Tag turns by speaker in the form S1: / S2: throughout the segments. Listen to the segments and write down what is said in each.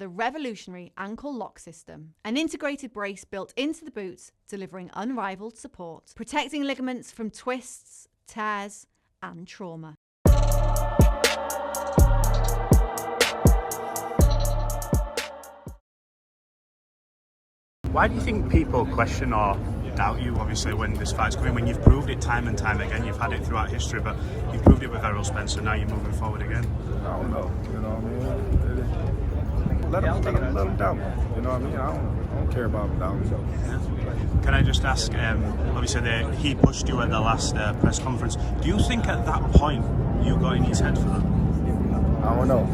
S1: the revolutionary ankle lock system, an integrated brace built into the boots, delivering unrivaled support, protecting ligaments from twists, tears, and trauma.
S2: Why do you think people question or doubt you, obviously, when this fight's coming, when you've proved it time and time again? You've had it throughout history, but you've proved it with Errol Spence, now you're moving forward again.
S3: I don't know, you know what I mean? Let him doubt me, you know what I mean? I don't care about doubting himself.
S2: Can I just ask, obviously he pushed you at the last press conference. Do you think at that point you got in his head for that?
S3: I don't know.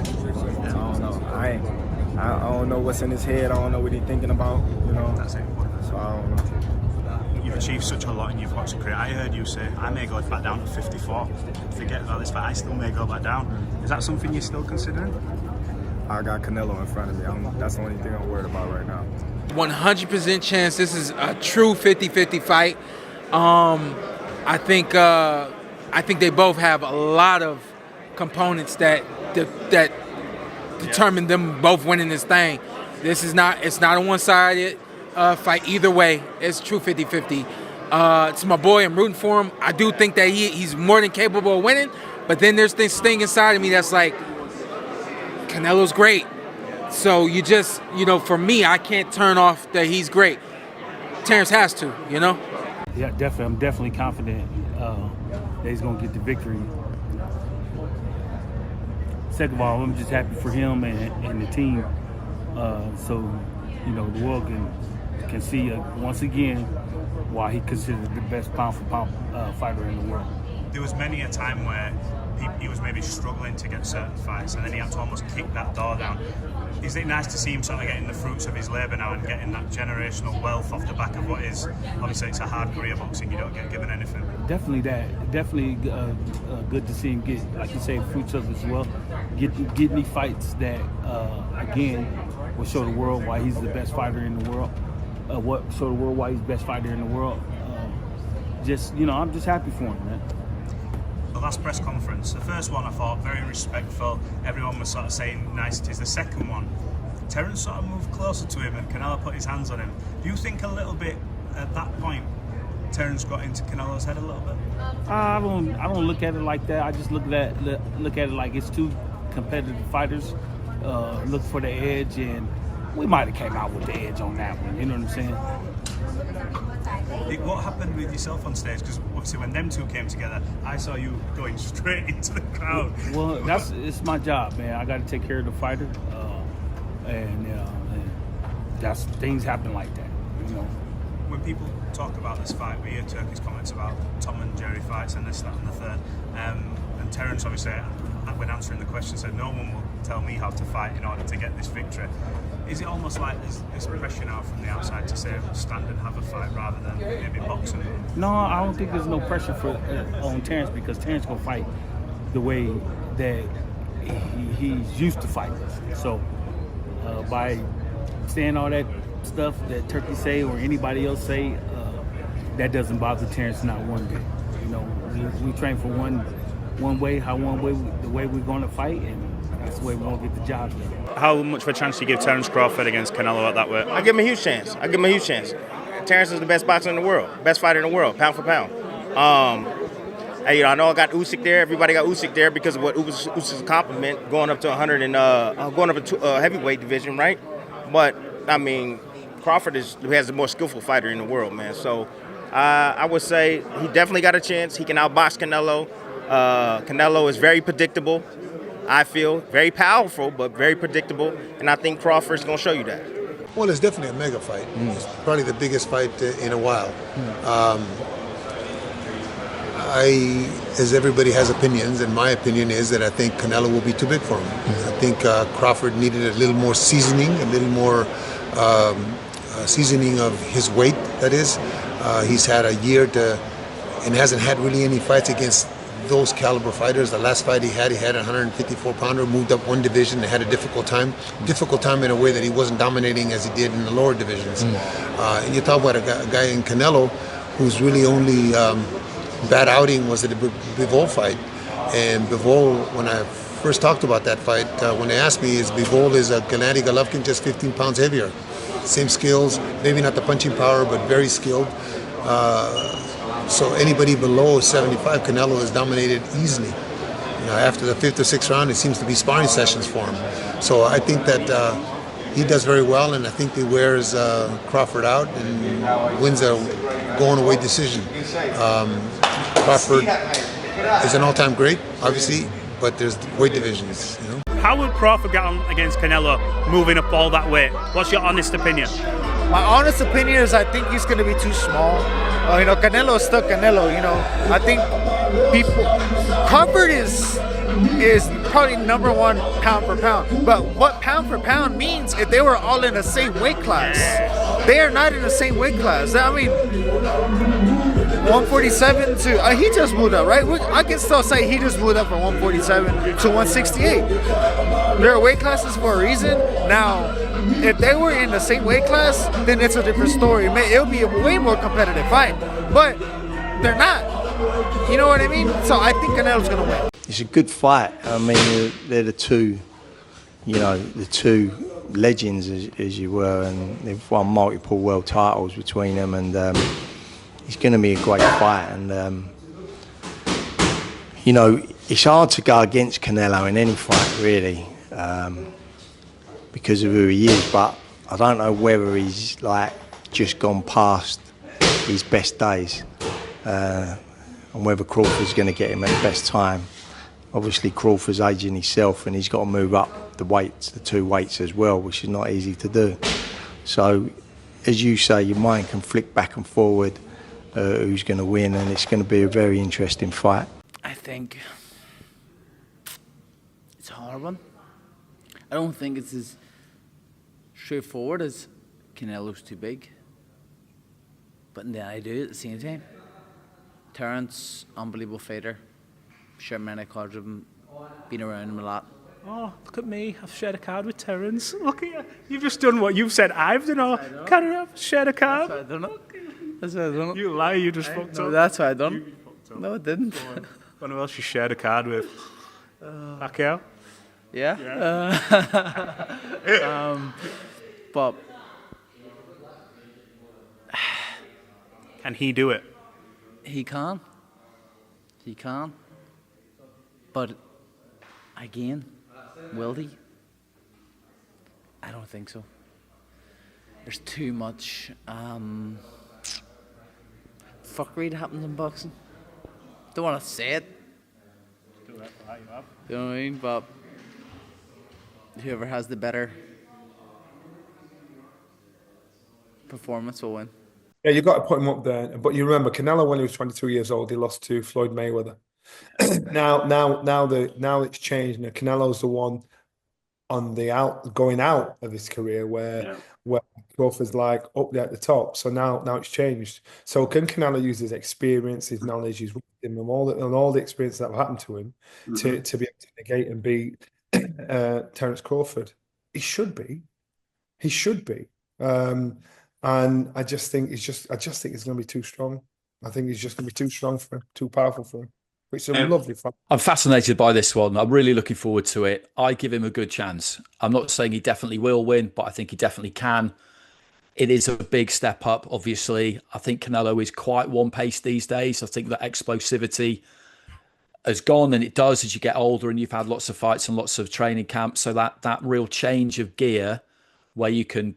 S3: I don't know. I don't know what's in his head. I don't know what he's thinking about, you know.
S2: That's it.
S3: So I don't know.
S2: You've achieved such a lot in your boxing career. I heard you say, I may go back down to 54. Forget about this fight, I still may go back down. Is that something you're still considering?
S3: I got Canelo in front of me. That's the only thing I'm worried about right now.
S4: 100% chance this is a true 50-50 fight. I think they both have a lot of components that determine them both winning this thing. It's not a one-sided fight either way. It's true 50-50. It's my boy. I'm rooting for him. I do think that he's more than capable of winning, but then there's this thing inside of me that's like, Canelo's great. So you just, for me, I can't turn off that he's great. Terence has to,
S5: Yeah, definitely. I'm definitely confident that he's going to get the victory. Second of all, I'm just happy for him and the team. So, the world can see once again why he considered the best pound-for-pound fighter in the world.
S2: There was many a time where he was maybe struggling to get certain fights, and then he had to almost kick that door down. Is it nice to see him sort of getting the fruits of his labour now and getting that generational wealth off the back of what is, obviously it's a hard career boxing, you don't get given anything?
S5: Definitely that. Definitely good to see him get, like you say, fruits of his wealth. Get me fights that, again, will show the world why he's the best fighter in the world. Show the world why he's the best fighter in the world. I'm just happy for him, man.
S2: The last press conference, the first one I thought very respectful, everyone was sort of saying niceties. The second one, Terence sort of moved closer to him and Canelo put his hands on him. Do you think a little bit at that point Terence got into Canelo's head a little bit?
S5: I don't look at it like that. I just look at it like it's two competitive fighters. Look for the edge, and we might have came out with the edge on that one. You know what I'm saying?
S2: What happened with yourself on stage? Because obviously when them two came together, I saw you going straight into the crowd.
S5: Well, it's my job, man. I got to take care of the fighter, and that's things happen like that.
S2: When people talk about this fight, we hear Turkey's comments about Tom and Jerry fights and this, that, and the third. And Terence, obviously, when answering the question, said no one will tell me how to fight in order to get this victory. Is it almost like there's this pressure now from the outside to say stand and have a fight rather than maybe boxing?
S5: No, I don't think there's no pressure on Terence, because Terence gonna fight the way that he's used to fighting. So by saying all that stuff that Turkey say or anybody else say, that doesn't bother Terence not one bit. We train for one way, the way we're gonna fight, and that's the way we're gonna get the job done.
S2: How much of a chance do you give Terence Crawford against Canelo at that weight?
S6: I give him a huge chance. Terence is the best boxer in the world, best fighter in the world, pound for pound. I know I got Usyk there. Everybody got Usyk there because of what Usyk's compliment, going up to 100 and going up to heavyweight division, right? But I mean, Crawford has the more skillful fighter in the world, man. So I would say he definitely got a chance. He can outbox Canelo. Canelo is very predictable. I feel very powerful, but very predictable, and I think Crawford's going to show you that.
S7: Well, it's definitely a mega fight. It's probably the biggest fight in a while. As everybody has opinions, and my opinion is that I think Canelo will be too big for him. I think Crawford needed a little more seasoning, a little more seasoning of his weight, that is. He's had a year and hasn't had really any fights against those caliber fighters. The last fight he had a 154-pounder, moved up one division and had a difficult time in a way that he wasn't dominating as he did in the lower divisions. And you talk about a guy in Canelo whose really only bad outing was at the Bivol fight. And Bivol, when I first talked about that fight, when they asked me, is Bivol is a Gennady Golovkin just 15 pounds heavier. Same skills, maybe not the punching power, but very skilled. So anybody below 75, Canelo has dominated easily. After the 5th or 6th round, it seems to be sparring sessions for him. So I think that he does very well, and I think he wears Crawford out and wins a going-away decision. Crawford is an all-time great, obviously, but there's weight divisions.
S2: How will Crawford get on against Canelo moving up all that weight? What's your honest opinion?
S8: My honest opinion is I think he's going to be too small. Canelo is still Canelo. I think Crawford is probably #1 pound for pound. But what pound for pound means if they were all in the same weight class. They are not in the same weight class. I mean, 147 to he just moved up, right? I can still say he just moved up from 147 to 168. There are weight classes for a reason. Now, if they were in the same weight class, then it's a different story. It'll be a way more competitive fight, but they're not. You know what I mean? So I think Canelo's gonna win.
S9: It's a good fight. I mean, they're the two, the two legends, as you were, and they've won multiple world titles between them, and it's going to be a great fight. And it's hard to go against Canelo in any fight, really, because of who he is. But I don't know whether he's just gone past his best days, and whether Crawford's going to get him at the best time. Obviously, Crawford's aging himself, and he's got to move up the weights, the 2 weights as well, which is not easy to do. So, as you say, your mind can flick back and forward who's going to win, and it's going to be a very interesting fight.
S10: I think it's a hard one. I don't think it's as straightforward as Canelo's too big, but then I do at the same time. Terence, unbelievable fighter. Shared many cards with him, been around him a lot.
S2: Oh, look at me. I've shared a card with Terence. Look at you. You've just done what you've said I've done. Can I have shared a card?
S10: That's why I done it. That's why I done it.
S2: You lie, you just fucked up.
S10: That's why I done it. No, I didn't.
S2: What else you shared a card with? Pacquiao?
S10: Yeah. But
S2: can he do it?
S10: He can. He can. But again, will he? I don't think so. There's too much fuckery that happens in boxing. Don't want to say it.
S2: Do it, right, you have.
S10: You know what I mean? But whoever has the better performance will win.
S11: Yeah, you've got to put him up there. But you remember, Canelo, when he was 22 years old, he lost to Floyd Mayweather. now it's changed. Now Canelo's the one on the going out of his career where Crawford's up there at the top. So now it's changed. So can Canelo use his experience, his knowledge, his wisdom, and all the experience that have happened to him to be able to negate and beat Terence Crawford? He should be. And I just think it's going to be too strong. I think he's just going to be too strong for him, too powerful for him. It's a lovely fight.
S12: I'm fascinated by this one. I'm really looking forward to it. I give him a good chance. I'm not saying he definitely will win, but I think he definitely can. It is a big step up, obviously. I think Canelo is quite one-paced these days. I think that explosivity has gone, and it does as you get older and you've had lots of fights and lots of training camps. So that real change of gear where you can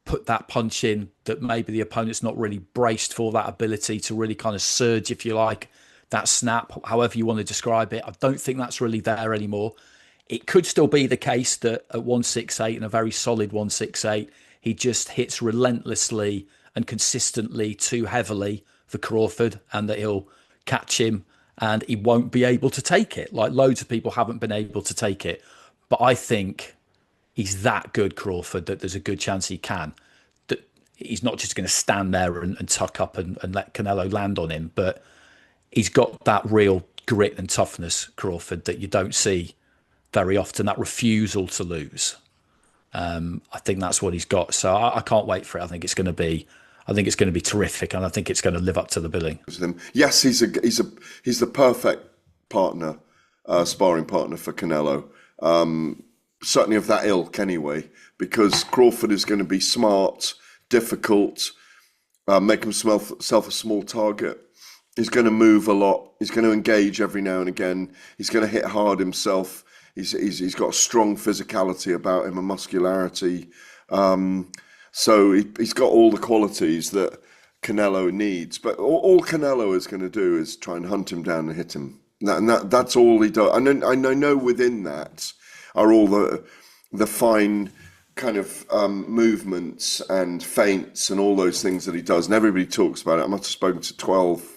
S12: put that punch in that maybe the opponent's not really braced for, that ability to really kind of surge, if you like, that snap, however you want to describe it. I don't think that's really there anymore. It could still be the case that at 168 and a very solid 168, he just hits relentlessly and consistently too heavily for Crawford, and that he'll catch him and he won't be able to take it. Like loads of people haven't been able to take it. But I think he's that good, Crawford, that there's a good chance he can. That he's not just going to stand there and tuck up and let Canelo land on him, but he's got that real grit and toughness, Crawford, that you don't see very often, that refusal to lose. I think that's what he's got. So I can't wait for it. I think it's going to be terrific, and I think it's going to live up to the billing.
S13: Yes, he's the perfect partner sparring partner for Canelo. Certainly of that ilk anyway, because Crawford is going to be smart, difficult, make himself a small target. He's going to move a lot. He's going to engage every now and again. He's going to hit hard himself. He's got a strong physicality about him, a muscularity. So he's got all the qualities that Canelo needs. But all Canelo is going to do is try and hunt him down and hit him. That's all he does. And I know within that are all the fine kind of movements and feints and all those things that he does. And everybody talks about it. I must have spoken to 12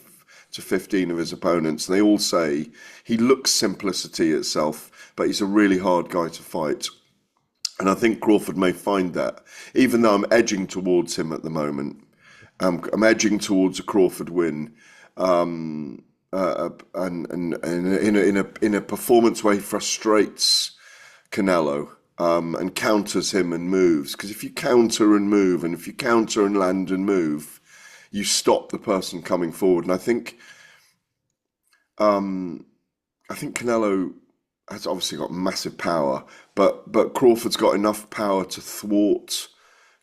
S13: to 15 of his opponents. And they all say he looks simplicity itself, but he's a really hard guy to fight. And I think Crawford may find that, even though I'm edging towards him at the moment. I'm edging towards a Crawford win, and in a performance where he frustrates Canelo and counters him and moves. Because if you counter and move, and if you counter and land and move, you stop the person coming forward. And I think Canelo has obviously got massive power, but Crawford's got enough power to thwart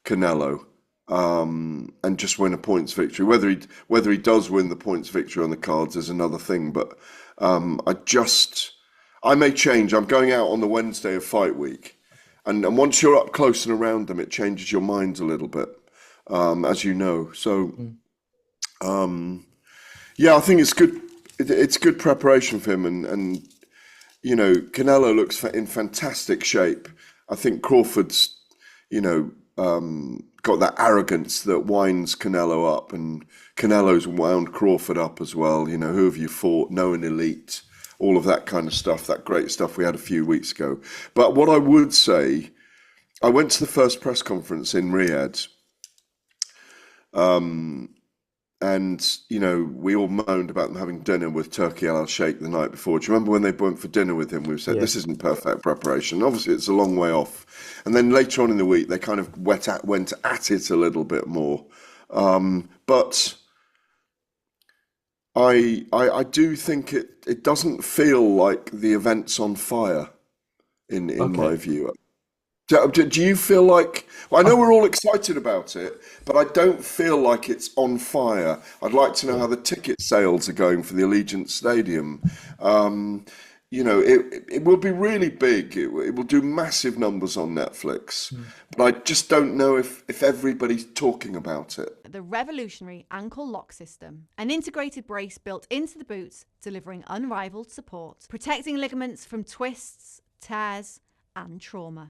S13: Canelo and just win a points victory. Whether he does win the points victory on the cards is another thing. But I may change. I'm going out on the Wednesday of fight week, and once you're up close and around them, it changes your mind a little bit, as you know. So, yeah, I think it's good. It's good preparation for him, and you know, Canelo looks in fantastic shape. I think Crawford's, got that arrogance that winds Canelo up, and Canelo's wound Crawford up as well. You know, who have you fought? No, an elite. All of that kind of stuff, that great stuff we had a few weeks ago. But what I would say, I went to the first press conference in Riyadh, and, we all moaned about them having dinner with Turki Al-Sheikh the night before. Do you remember when they went for dinner with him? We said, This isn't perfect preparation. Obviously, it's a long way off. And then later on in the week, they kind of went at it a little bit more. But I do think it doesn't feel like the event's on fire, in my view. Do you feel like... Well, I know we're all excited about it, but I don't feel like it's on fire. I'd like to know how the ticket sales are going for the Allegiant Stadium. It will be really big. It will do massive numbers on Netflix. But I just don't know if everybody's talking about it.
S1: The revolutionary ankle lock system, an integrated brace built into the boots, delivering unrivaled support, protecting ligaments from twists, tears, and trauma.